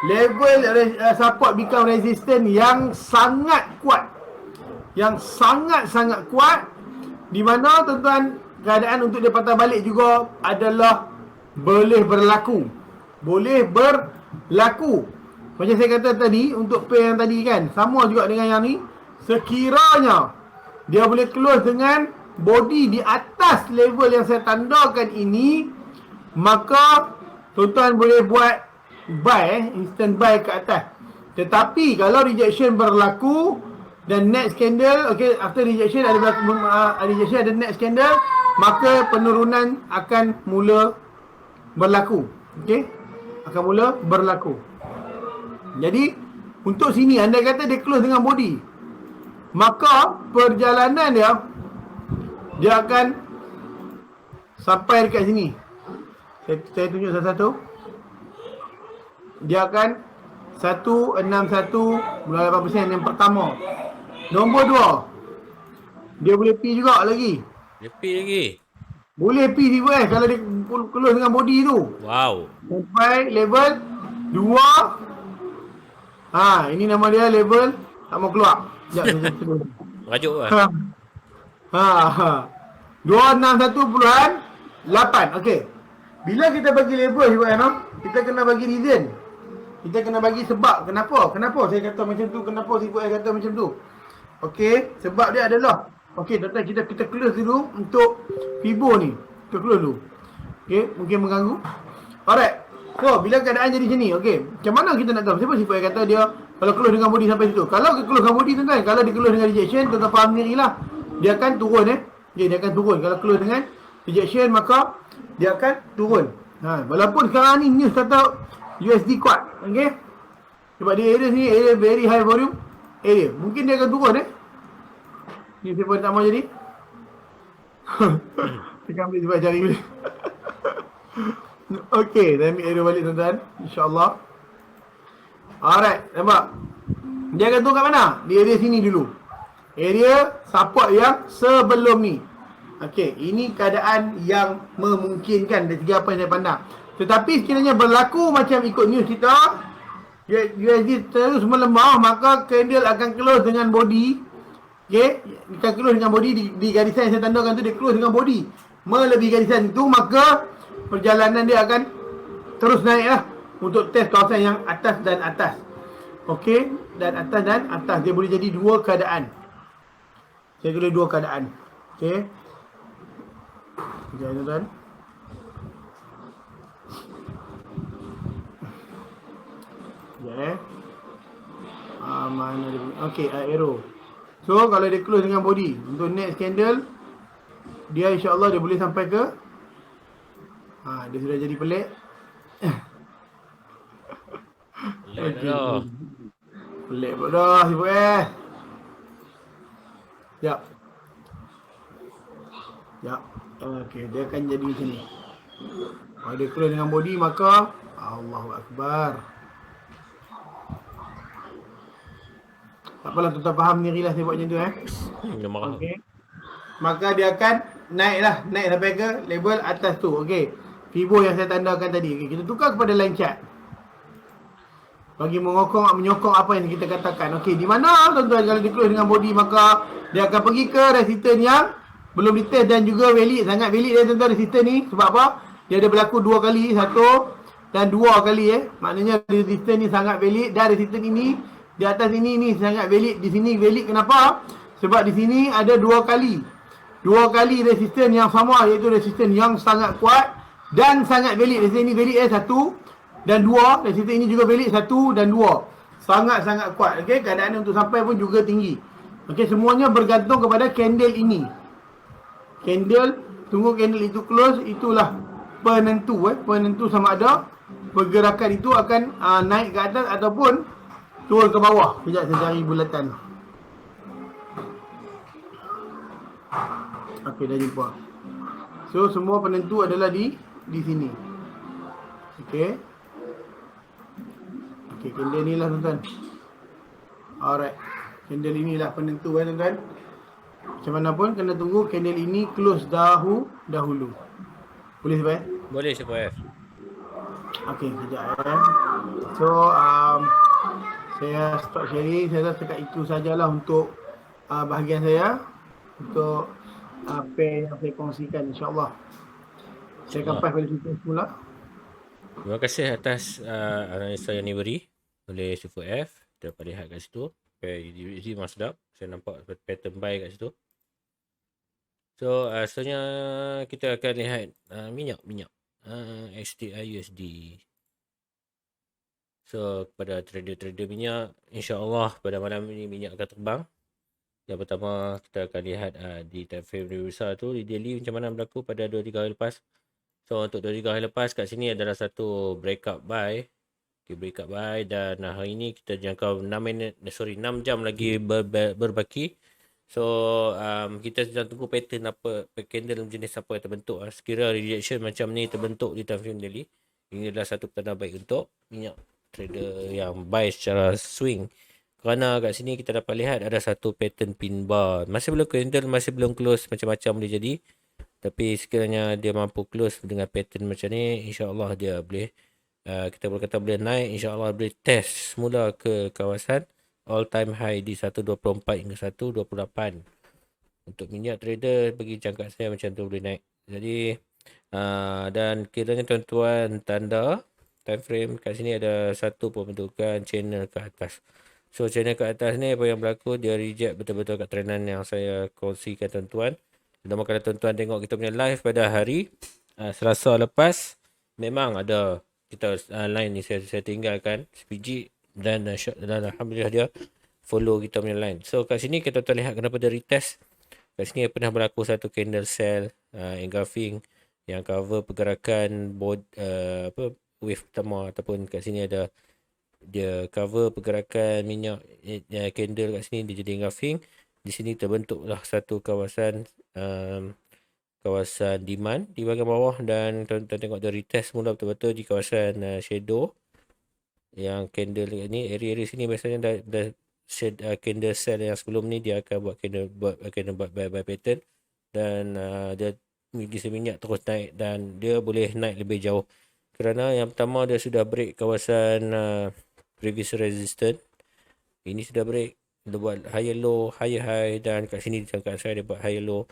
Level support become resistance yang sangat kuat. Yang sangat-sangat kuat, di mana tuan-tuan keadaan untuk dia patah balik juga adalah boleh berlaku. Boleh berlaku. Macam saya kata tadi, untuk pair yang tadi kan, sama juga dengan yang ni. Sekiranya dia boleh close dengan body di atas level yang saya tandakan ini, maka tuan-tuan boleh buat buy, instant buy ke atas. Tetapi kalau rejection berlaku dan next candle, okay, after rejection ada next candle, maka penurunan akan mula berlaku. Okey, akan mula berlaku. Jadi untuk sini anda kata dia close dengan body, maka perjalanan dia akan sampai dekat sini. Saya tunjuk satu-satu. Dia akan 161.8% yang pertama. Nombor 2, dia boleh P juga lagi. Dia P lagi. Boleh P tiba kalau dia close dengan body tu. Wow. Sampai level 2. Ini nama dia level tak mau keluar. Sekejap saya Rajuk lah. 261.8. Okey. Bila kita bagi label kita kena bagi reason. Kita kena bagi sebab kenapa saya kata macam tu, kenapa saya kata macam tu. Okey, sebab dia adalah okey, tuan-tuan, kita close dulu untuk Fibo ni. Kita close dulu. Okey, mungkin mengganggu. Alright. So, bila keadaan jadi macam ni, okey. Macam mana kita nak tahu? Siapa sifat yang kata dia kalau close dengan body sampai situ? Kalau dia close dengan body, tuan-tuan, kalau dia close dengan rejection, tuan-tuan faham sendirilah. Dia akan turun Okay, dia akan turun. Kalau close dengan rejection, maka dia akan turun. Walaupun sekarang ni news kata USD kuat, okey. Sebab dia area ni area very high volume area. Mungkin dia akan turun Ni siapa tak mau jadi? Kita ambil sebab cari boleh. Okey, saya ambil area balik tuan-tuan. InsyaAllah. Alright, nampak? Dia akan turun kat mana? Di area sini dulu. Area support yang sebelum ni. Okey, ini keadaan yang memungkinkan dari segi apa yang saya pandang. Tetapi sekiranya berlaku macam ikut news kita, USD terus melemah, maka candle akan close dengan body. Okey, dia akan close dengan body di garisan yang saya tandakan tu, dia close dengan body melebihi garisan itu, maka perjalanan dia akan terus naik untuk test kawasan yang atas dan atas. Okey, dan atas dia boleh jadi dua keadaan. Saya tulis dua keadaan. Okey. Sekejap tuan-tuan. Sekejap mana dia? Okey, arrow. So, kalau dia close dengan body, untuk next candle, dia insya-Allah dia boleh sampai ke dia sudah jadi pelik. Pelik dah. Pelik pun dah, sibuk Sekejap. Sekejap. Okey, dia akan jadi macam ni. Kalau dia close dengan body, maka Allahu Akbar. Tak apalah, tuan-tuan faham sendirilah saya buat macam tu Dia marah. Okey. Maka dia akan naik sampai ke level atas tu. Okey. Fibo yang saya tandakan tadi. Okey, kita tukar kepada line chart. Bagi menyokong apa yang kita katakan. Okey, di mana tuan-tuan kalau dia close dengan body, maka dia akan pergi ke resistance yang belum ditest dan juga valid, sangat valid dia tuan-tuan resistance ni. Sebab apa? Dia ada berlaku dua kali, satu dan dua kali Maknanya resistance ni sangat valid, dan resistance ini di atas ini sangat valid, di sini valid. Kenapa? Sebab di sini ada dua kali resistance yang sama, iaitu resistance yang sangat kuat dan sangat valid. Resistance ini valid satu dan dua, resistance ini juga valid satu dan dua. Sangat-sangat kuat. Okey, keadaan untuk sampai pun juga tinggi. Okey, semuanya bergantung kepada candle ini. Candle, tunggu candle itu close, itulah penentu penentu sama ada pergerakan itu akan naik ke atas ataupun turun ke bawah. Sekejap saya cari bulatan. Okey, dah jumpa. So, semua penentu adalah di sini. Okey. Okey, candle ni lah tuan-tuan. Alright. Candle inilah penentu tuan-tuan. Macam mana pun kena tunggu candle ini close dahulu. Boleh sebab Boleh Super F. Okey, sekejap So, saya stop sharing. Saya rasa cakap itu sajalah untuk bahagian saya. Untuk apa yang saya kongsikan, insyaAllah. Saya akan pass pada situ semula. Terima kasih atas analisa yang diberi oleh Super F. Kita dapat lihat kat situ. USD memang sedap. Saya nampak pattern buy kat situ. So, seterusnya kita akan lihat minyak. STI USD. So, kepada trader-trader minyak, insya-Allah pada malam ini minyak akan terbang. Yang pertama, kita akan lihat di time frame lebih besar tu, di daily macam mana berlaku pada 2-3 hari lepas. So, untuk 2-3 hari lepas kat sini adalah satu breakout buy. Okay, breakout buy, dan hari ini kita jangkau 6 jam lagi berbaki. So, kita sedang tunggu pattern apa, candle jenis apa yang terbentuk. Sekira rejection macam ni terbentuk di time frame daily, ini adalah satu petanda baik untuk minyak trader yang buy secara swing. Kerana kat sini kita dapat lihat ada satu pattern pin bar. Masih belum candle, masih belum close, macam-macam boleh jadi. Tapi sekiranya dia mampu close dengan pattern macam ni, insya-Allah dia boleh, kita boleh kata boleh naik, insya-Allah boleh test semula ke kawasan all time high di 1.24 hingga 1.28. Untuk minyak trader bagi jangka saya macam tu boleh naik. Jadi Dan kiranya tuan-tuan tanda time frame kat sini ada satu pembentukan channel ke atas. So channel ke atas ni apa yang berlaku, dia reject betul-betul kat trainan yang saya kongsikan tuan-tuan. Dan kalau tuan-tuan tengok kita punya live pada hari Selasa lepas, memang ada kita line ni saya tinggalkan sebiji dan alhamdulillah dia follow kita punya line. So kat sini kita tuan lihat kenapa dia retest. Kat sini pernah berlaku satu candle sell engulfing yang cover pergerakan wave pertama, ataupun kat sini ada dia cover pergerakan minyak candle kat sini, dia jadi engulfing. Di sini terbentuklah satu kawasan kawasan demand di bahagian bawah, dan tuan-tuan tengok dia retest mula betul-betul di kawasan shadow yang candle ni. Area-area sini biasanya dah candle sell yang sebelum ni dia akan buat buy pattern, dan dia diesel minyak terus naik, dan dia boleh naik lebih jauh kerana yang pertama dia sudah break kawasan previous resistance. Ini sudah break, dia buat higher low, higher high, dan kat sini kat saya dia buat higher low.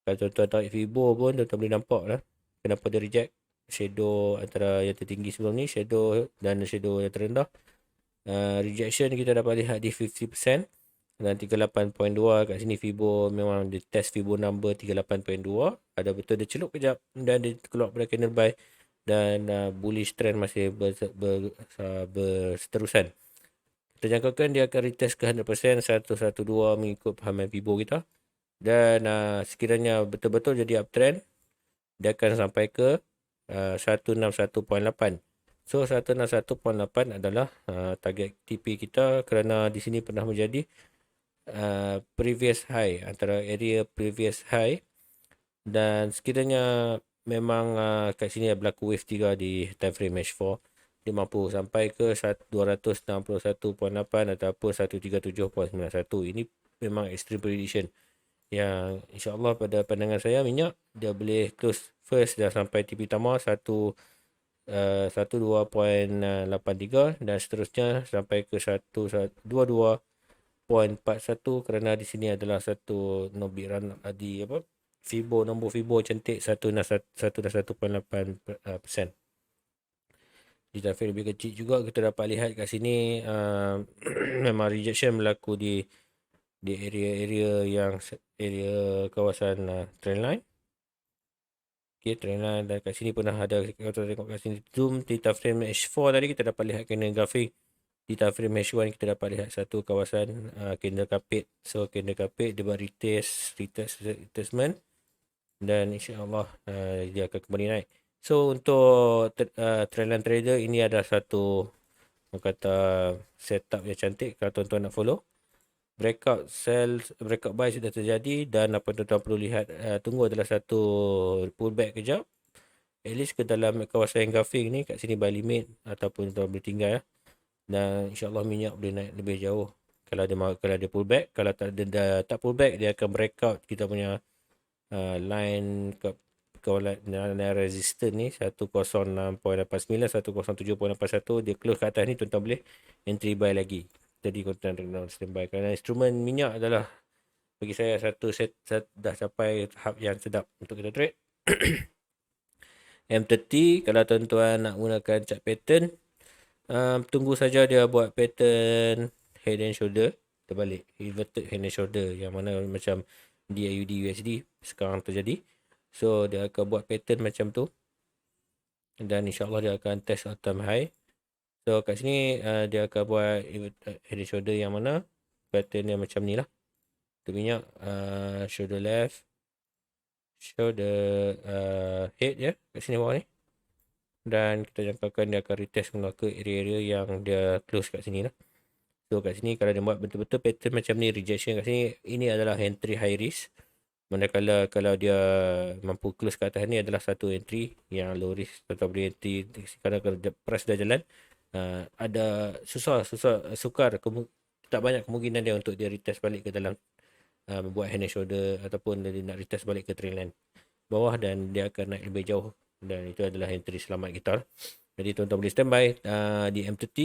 Kalau tuan-tuan tarik Fibo pun tuan-tuan boleh nampak lah kenapa dia reject shadow antara yang tertinggi sebelum ni, shadow dan shadow yang terendah. Rejection kita dapat lihat di 50% dan 38.2. Kat sini Fibo memang dia test Fibo number 38.2, ada betul dia celup kejap dan dia keluar pada candle buy, dan bullish trend masih berseterusan. Kita jangkakan dia akan retest ke 100% 112 mengikut pahaman Fibo kita, dan sekiranya betul-betul jadi uptrend, dia akan sampai ke 161.8. So 161.8 adalah target TP kita, kerana di sini pernah menjadi previous high, antara area previous high, dan sekiranya memang kat sini berlaku wave 3 di time frame H4, dia mampu sampai ke 261.8 ataupun 137.91. Ini memang extreme prediction yang insyaAllah pada pandangan saya minyak dia boleh close first dah sampai TP utama 12.83 dan seterusnya sampai ke 22.41, kerana di sini adalah satu nobiran di Fibo, nombor Fibo cantik 161.8%. Di taraf lebih kecil juga kita dapat lihat kat sini memang rejection berlaku di area-area yang area kawasan trendline. Okay, trendline, dan kat sini pernah ada, kalau kita tengok kat sini zoom di time frame H4 tadi, kita dapat lihat candle grafik. Di time frame H1 kita dapat lihat satu kawasan candle carpet. So candle carpet dia buat retestment, dan insyaAllah dia akan kembali naik. So untuk trendline trader ini ada satu kata setup yang cantik kalau tuan-tuan nak follow. Breakout buy sudah terjadi, dan apa tuan-tuan perlu lihat tunggu adalah satu pullback kejap, at least ke dalam kawasan engulfing ni. Kat sini buy limit ataupun tuan boleh tinggal dan insyaAllah minyak boleh naik lebih jauh kalau dia pullback. Kalau tak pullback, dia akan breakout kita punya line kawalan resistance ni 106.89, 107.81. dia close kat atas ni, tuan-tuan boleh entry buy lagi. Jadi tuan-tuan standby, kerana instrumen minyak adalah bagi saya satu set dah capai tahap yang sedap untuk kita trade. M30 kalau tuan-tuan nak gunakan chart pattern, tunggu saja dia buat pattern head and shoulder terbalik, inverted head and shoulder, yang mana macam DAUD USD sekarang terjadi. So dia akan buat pattern macam tu, dan insyaAllah dia akan test all time high. So kat sini dia akan buat head and shoulder yang mana pattern yang macam ni lah. Untuk minyak shoulder left, shoulder head ya, kat sini bawah ni. Dan kita jangkakan dia akan retest mula ke area-area yang dia close kat sini lah. So kat sini kalau dia buat betul-betul pattern macam ni, rejection kat sini, ini adalah entry high risk. Manakala kalau dia mampu close kat atas ni adalah satu entry yang low risk, atau boleh entry kerana kalau price dah jalan. Ada sukar tak banyak kemungkinan dia untuk dia retest balik ke dalam buat hand and shoulder, ataupun dia nak retest balik ke trendline bawah, dan dia akan naik lebih jauh, dan itu adalah entry selamat kita. Jadi tuan-tuan boleh standby di M30,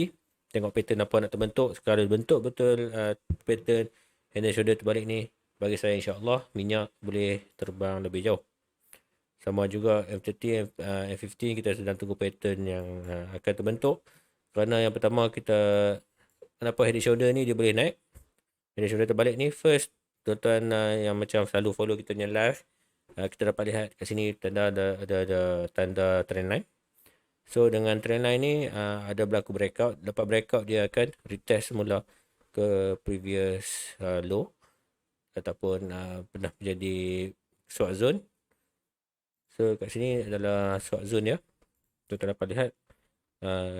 tengok pattern apa nak terbentuk. Sekarang bentuk betul pattern hand and shoulder terbalik ni, bagi saya insyaAllah minyak boleh terbang lebih jauh. Sama juga M30, M15 kita sedang tunggu pattern yang akan terbentuk. Kerana yang pertama kita, kenapa head and shoulder ni dia boleh naik. Head and shoulder terbalik ni first, tuan-tuan yang macam selalu follow kita punya live, kita dapat lihat kat sini tanda ada tanda trend line. So dengan trend line ni ada berlaku breakout. Lepas breakout dia akan retest semula ke previous low ataupun pernah menjadi short zone. So kat sini adalah short zone dia. Tuan-tuan dapat lihat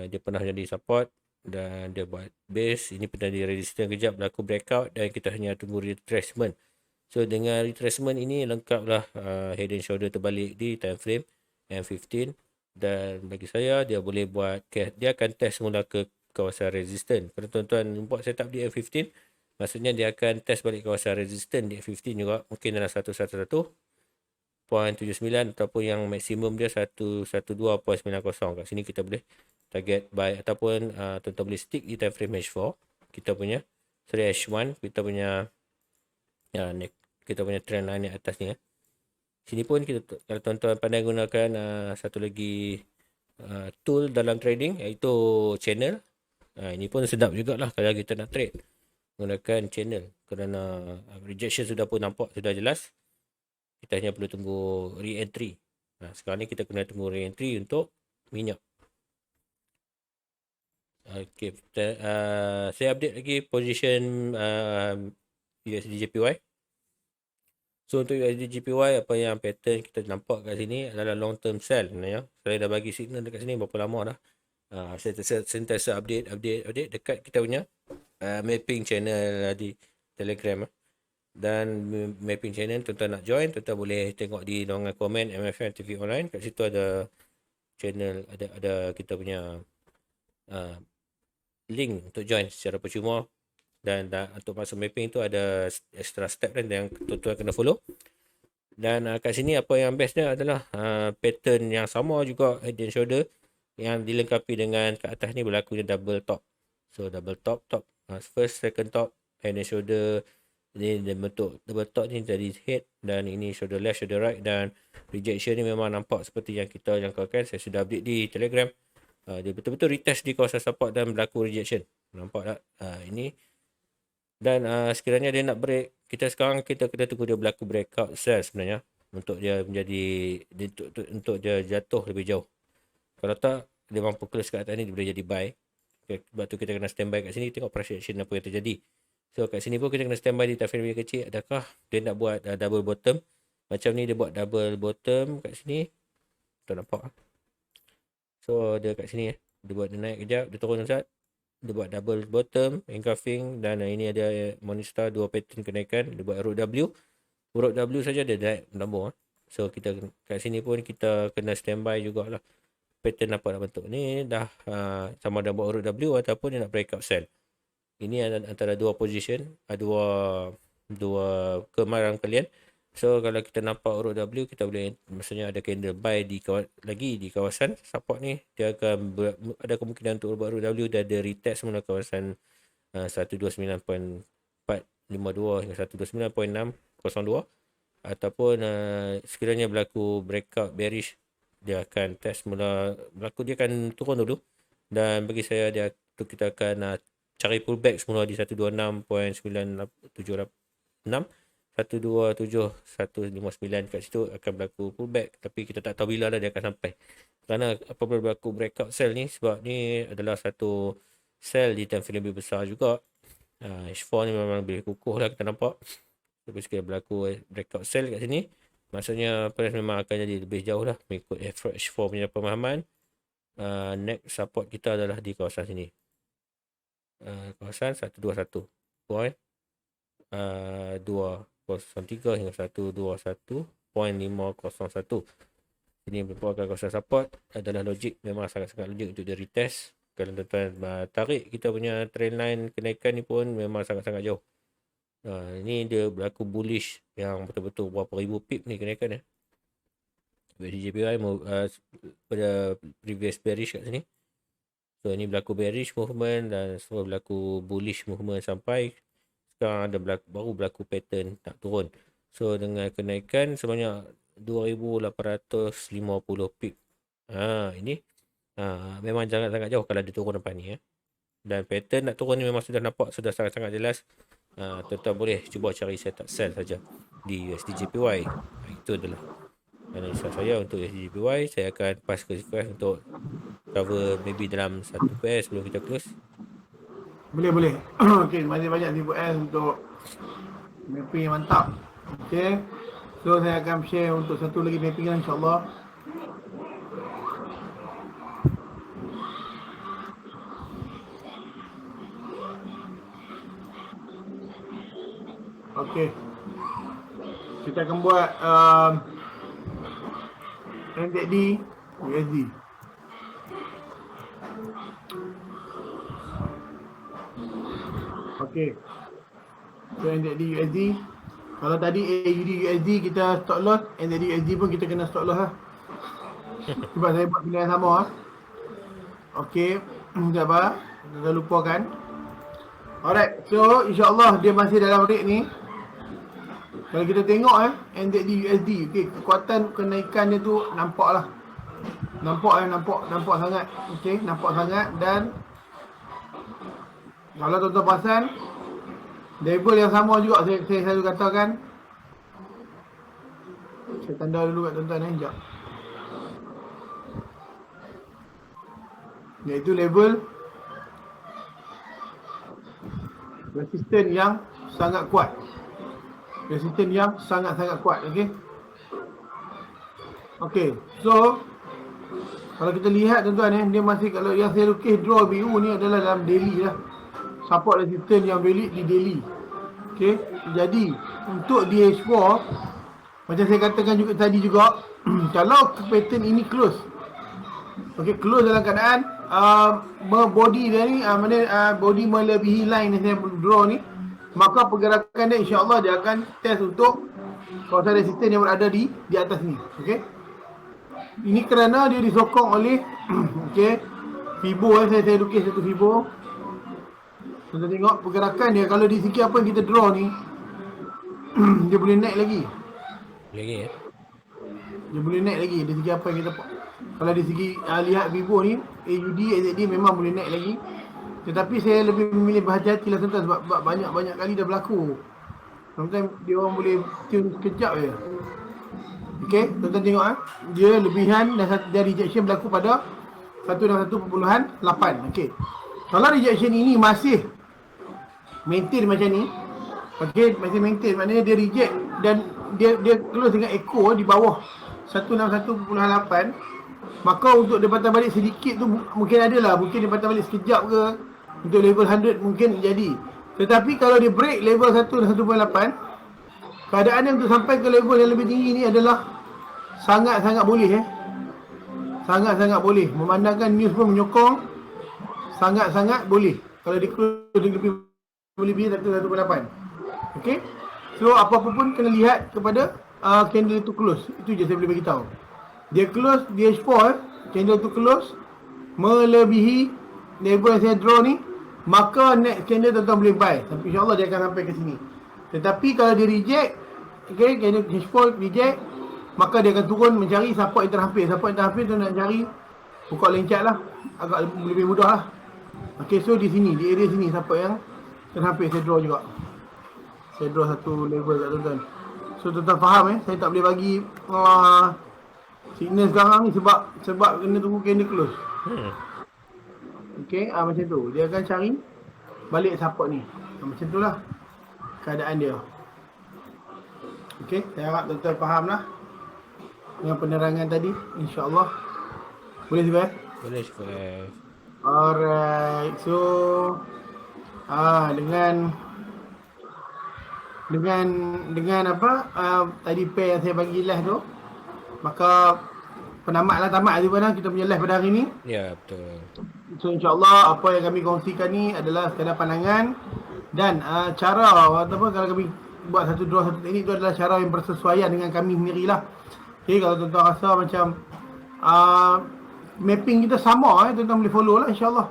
dia pernah jadi support dan dia buat base. Ini pernah di resistance kejap, berlaku breakout dan kita hanya tunggu retracement. So dengan retracement ini lengkaplah head and shoulder terbalik di time frame M15. Dan bagi saya dia boleh buat, dia akan test semula ke kawasan resistance. Kalau tuan-tuan buat setup di M15, maksudnya dia akan test balik kawasan resistance di M15 juga. Mungkin dalam 111.79 ataupun yang maksimum dia 112.90. Kat sini kita boleh target buy ataupun tuan-tuan boleh stick di time frame H4. Kita punya H1, kita punya trend line ni atas ni. Sini pun kita, kalau tuan-tuan pandai gunakan satu lagi tool dalam trading, iaitu channel. Ini pun sedap jugalah kalau kita nak trade gunakan channel, kerana rejection sudah pun nampak, sudah jelas. Kita hanya perlu tunggu re-entry. Sekarang ni kita kena tunggu re-entry untuk minyak. Okay, saya update lagi position USD JPY. So untuk USD JPY, apa yang pattern kita nampak kat sini adalah long term sell. Saya dah bagi signal dekat sini berapa lama dah. Saya sentiasa update dekat kita punya mapping channel di Telegram. Dan mapping channel, tuan-tuan nak join, tuan-tuan boleh tengok di ruangan komen MFM TV Online. Kat situ ada channel, ada kita punya link untuk join secara percuma. Dan untuk masuk mapping tu ada extra step yang tuan-tuan kena follow. Dan kat sini apa yang bestnya adalah pattern yang sama juga, head and shoulder, yang dilengkapi dengan kat atas ni berlaku double top. So double top, first, second top, head and shoulder. Ini dia bentuk double top ni jadi head, dan ini shoulder left, shoulder right. Dan rejection ni memang nampak seperti yang kita jangkakan. Saya sudah update di Telegram. Dia betul-betul retest di kawasan support dan berlaku rejection. Nampak tak? Ini. Dan sekiranya dia nak break, kita kena tunggu dia berlaku breakout sell sebenarnya, untuk dia menjadi untuk dia jatuh lebih jauh. Kalau tak, dia mampu close kat atas ni, dia boleh jadi buy. Sebab tu kita kena standby kat sini, tengok price action apa yang terjadi. So kat sini pun kita kena standby di time frame kecil. Adakah dia nak buat double bottom? Macam ni dia buat double bottom kat sini. Tak nampak. So dia kat sini dia buat dia naik kejap, dia turun sekejap. Dia buat double bottom, engulfing, dan ini ada Morningstar, dua pattern kenaikan. Dia buat ROW. ROW saja dia naik menambung. So kita kat sini pun kita kena standby jugalah. Pattern apa nak bentuk ni dah sama ada buat ROW ataupun dia nak breakout sell. Ini antara dua position, dua kemahiran kalian. So kalau kita nampak ROW, kita boleh, maksudnya ada candle buy di kawasan support ni. Dia akan ada kemungkinan untuk buat ROW dan ada retest semula kawasan 129.452 hingga 129.602. Ataupun sekiranya berlaku breakout bearish, dia akan test semula, dia akan turun dulu. Dan bagi saya kita akan cari pullback semula di 126.976. 127.159 kat situ akan berlaku pullback, tapi kita tak tahu bila dia akan sampai. Kerana apabila berlaku breakout sell ni, sebab ni adalah satu sell di time frame lebih besar juga. H4 ni memang lebih kukuh lah kita nampak. Tapi sekali berlaku breakout sell kat sini, maksudnya price memang akan jadi lebih jauh lah mengikut H4 punya pemahaman. Next support kita adalah di kawasan sini, kawasan 121.203 hingga 121.501. Ini merupakan kawasan support, adalah logik, memang sangat-sangat logik untuk dia retest. Kalau tuan-tuan tarik kita punya trend line kenaikan ni pun memang sangat-sangat jauh. Ini dia berlaku bullish yang betul-betul berapa ribu pip ni kenaikan JPY pada previous bearish kat sini. So ini berlaku bearish movement dan semua berlaku bullish movement sampai sekarang baru berlaku pattern tak turun. So dengan kenaikan sebanyak 2850 pip. Ini memang sangat-sangat jauh kalau dia turun depan ni ya. Dan pattern nak turun ni memang sudah nampak, sudah sangat-sangat jelas. Tuan-tuan boleh cuba cari setup sell saja di USD JPY. Itu adalah analisa saya untuk USD JPY. Saya akan pass ke request untuk cover maybe dalam 1 pair sebelum kita close. Boleh. Okey, terima kasih banyak CPS untuk mapping yang mantap. Okey. So saya akan share untuk satu lagi mapping insya-Allah. Okey. Kita akan buat NZD USD. Okey. So NZD USD. Kalau tadi AUD USD kita stop loss, NZD USD pun kita kena stop loss lah. Sebab saya buat benda yang sama lah. Okey. Sekejap lah. Kita lupakan. Alright. So insyaAllah dia masih dalam rate ni. Kalau kita tengok NZD USD, okey, kekuatan kenaikan dia tu nampak lah. Nampak sangat. Okey, nampak sangat. Dan kalau tuan-tuan perasan, level yang sama juga saya selalu katakan. Saya tanda dulu kat tuan-tuan sekejap. Iaitu level resisten yang sangat kuat. Resisten yang sangat-sangat kuat. Okey, so kalau kita lihat tuan-tuan dia masih, kalau yang saya lukis draw BU ni adalah dalam daily lah. Support resistance yang valid di daily. Okey, jadi untuk DH4 macam saya katakan juga tadi juga kalau pattern ini close, okey, close dalam keadaan body dia ni body melebihi line yang saya draw ni, maka pergerakan dia insya-Allah dia akan test untuk kawasan resisten yang berada di atas ni. Okey, ini kerana dia disokong oleh okey, Fibo saya lukis satu Fibo. Kita tengok pergerakan dia, kalau di segi apa yang kita draw ni dia boleh naik lagi. Dia boleh naik lagi dari segi apa yang kita, kalau dari segi lihat Vivo ni AUD, AZD memang boleh naik lagi. Tetapi saya lebih memilih berhati-hati lah tuan-tuan, sebab banyak kali dah berlaku. Sometimes dia orang boleh tune sekejap je. Okey, tuan-tuan tengok dia lebihan dan rejection berlaku pada 161.8. Okey, kalau rejection ini masih maintain macam ni, okey, masih maintain, maknanya dia reject dan dia close dengan echo di bawah 161.8, maka untuk dia patah balik sedikit tu mungkin ada lah, mungkin dia patah balik sekejap ke untuk level 100 mungkin jadi. Tetapi kalau dia break level 1.8, keadaan yang untuk sampai ke level yang lebih tinggi ni adalah sangat-sangat boleh sangat-sangat boleh, memandangkan news pun menyokong, sangat-sangat boleh kalau dia close lebih 1.8. okey, so apa-apa pun kena lihat kepada candle itu close. Itu je saya boleh beritahu. Dia close DH4, candle tu close melebihi level yang saya draw ni, maka next candle tuan-tuan boleh buy. Tapi insyaAllah dia akan sampai ke sini. Tetapi kalau dia reject, okey, candle DH4 reject, maka dia akan turun mencari support yang terhampir. Support yang terhampir tu nak cari buka lencat lah, agak lebih mudah lah. Okey, so di sini, di area sini support yang terhampir saya draw juga. Saya draw satu level kat tuan-tuan. So tuan-tuan faham saya tak boleh bagi signal sekarang ni sebab kena tunggu candle close. Okey, macam tu. Dia akan cari balik support ni. Macam tu lah keadaan dia. Okey, saya harap tuan-tuan faham lah dengan penerangan tadi, insya-Allah. Boleh Syed? Boleh Syed. Alright, so dengan apa tadi pair yang saya bagi live tu, maka tamat tu pun kita punya live pada hari ni. Ya, betul. So insya-Allah apa yang kami kongsikan ni adalah sekadar pandangan dan cara ataupun kalau kami buat satu draw satu teknik tu adalah cara yang bersesuaian dengan kami sendirilah. Okey, kalau tuan-tuan rasa macam mapping kita sama, tuan-tuan boleh follow lah insya-Allah.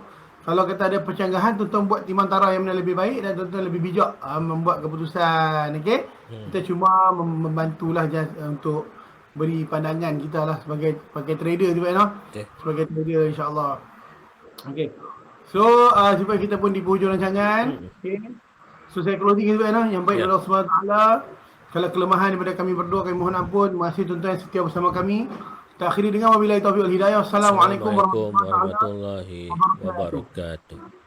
Kalau kata ada percanggahan, tuan-tuan buat timantara yang mana lebih baik dan tuan-tuan lebih bijak membuat keputusan. Okey, kita cuma membantulah untuk beri pandangan kita lah sebagai trader tu kan. Okay. Sebagai trader insya-Allah. Okey. So supaya kita pun di hujung rancangan. Okey. So saya closing tu kan. Yang baik Allah Subhanahu taala. Kalau kelemahan daripada kami berdua kami mohon ampun. Masih tuan-tuan setia bersama kami. Kita akhiri dengan wabillahi taufiq wal hidayah. Assalamualaikum Assalamualaikum warahmatullahi wabarakatuh.